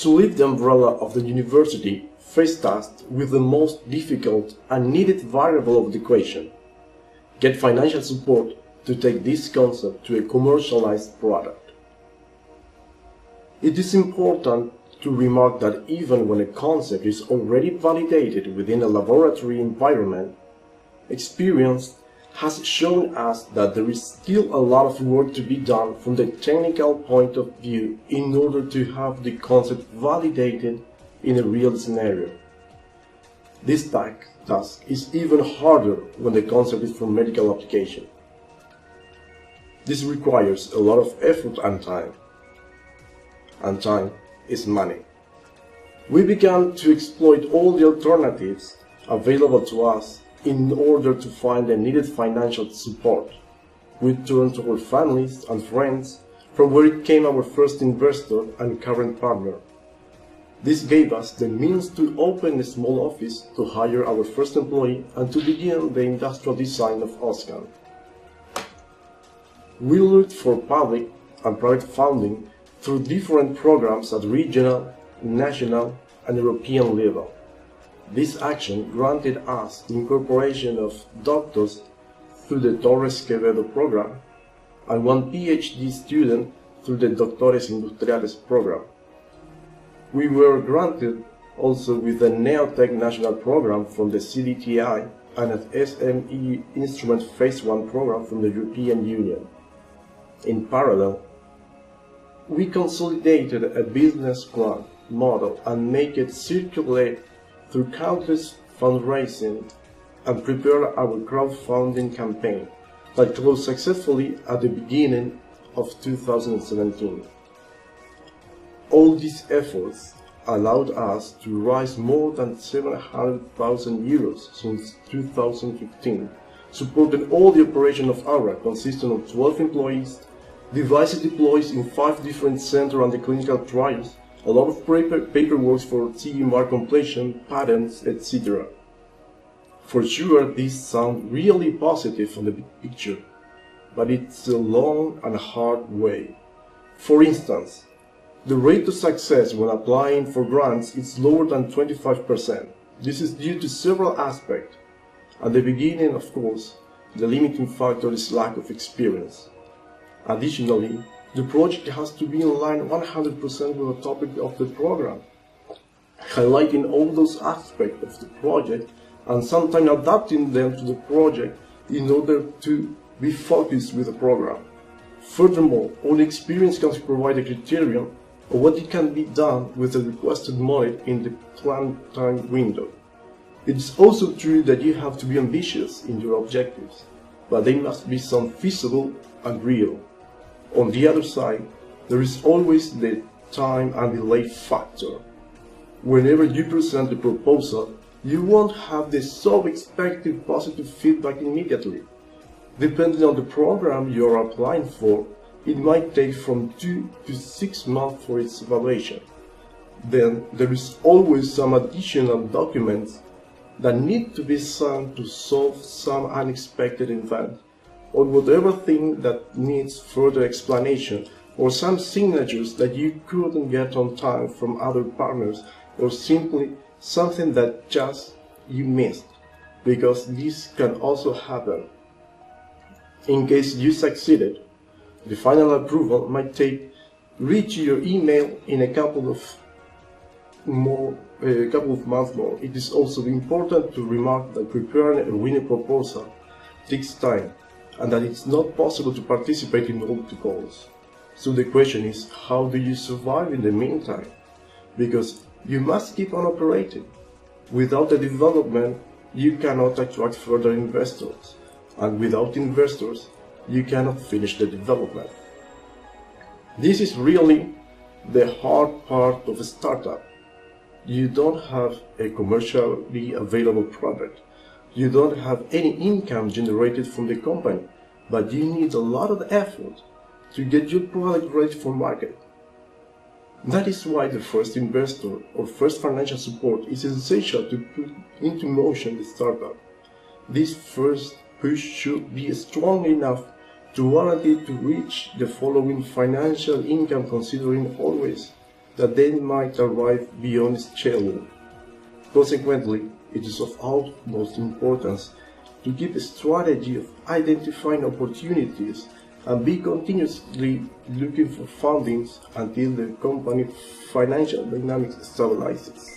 To lift the umbrella of the university, faced tasked with the most difficult and needed variable of the equation: get financial support to take this concept to a commercialized product. It is important to remark that even when a concept is already validated within a laboratory environment, experience has shown us that there is still a lot of work to be done from the technical point of view in order to have the concept validated in a real scenario. This task is even harder when the concept is for medical application. This requires a lot of effort and time is money. We began to exploit all the alternatives available to us in order to find the needed financial support. We turned to our families and friends, from where it came our first investor and current partner. This gave us the means to open a small office, to hire our first employee, and to begin the industrial design of OSCAN. We looked for public and private funding through different programs at regional, national, and European level. This action granted us the incorporation of doctors through the Torres Quevedo program and one PhD student through the Doctores Industriales program. We were granted also with the Neotech National Program from the CDTI and an SME Instrument Phase 1 program from the European Union. In parallel, we consolidated a business plan model and made it circulate through countless fundraising and prepared our crowdfunding campaign that closed successfully at the beginning of 2017. All these efforts allowed us to raise more than 700,000 euros since 2015, supporting all the operation of AURA, consisting of 12 employees, devices deployed in 5 different centers and the clinical trials, a lot of paperwork for CE mark completion, patents, etc. For sure, this sounds really positive on the big picture, but it's a long and hard way. For instance, the rate of success when applying for grants is lower than 25%. This is due to several aspects. At the beginning, of course, the limiting factor is lack of experience. Additionally, the project has to be in line 100% with the topic of the program, highlighting all those aspects of the project and sometimes adapting them to the project in order to be focused with the program. Furthermore, only experience can provide a criterion of what it can be done with the requested money in the planned time window. It is also true that you have to be ambitious in your objectives, but they must be some feasible and real. On the other side, there is always the time and delay factor. Whenever you present a proposal, you won't have the so expected positive feedback immediately. Depending on the program you are applying for, it might take from 2 to 6 months for its evaluation. Then there is always some additional documents that need to be signed to solve some unexpected event, or whatever thing that needs further explanation, or some signatures that you couldn't get on time from other partners, or simply something that just you missed, because this can also happen. In case you succeeded, the final approval might reach your email in a couple of months more. It is also important to remark that preparing a winning proposal takes time, and that it's not possible to participate in all the calls. So the question is, how do you survive in the meantime? Because you must keep on operating. Without the development, you cannot attract further investors, and without investors, you cannot finish the development. This is really the hard part of a startup. You don't have a commercially available product. You don't have any income generated from the company, but you need a lot of effort to get your product ready for market. That is why the first investor or first financial support is essential to put into motion the startup. This first push should be strong enough to warrant it to reach the following financial income, considering always that they might arrive beyond schedule. Consequently, it is of utmost importance to keep a strategy of identifying opportunities and be continuously looking for fundings until the company's financial dynamics stabilizes.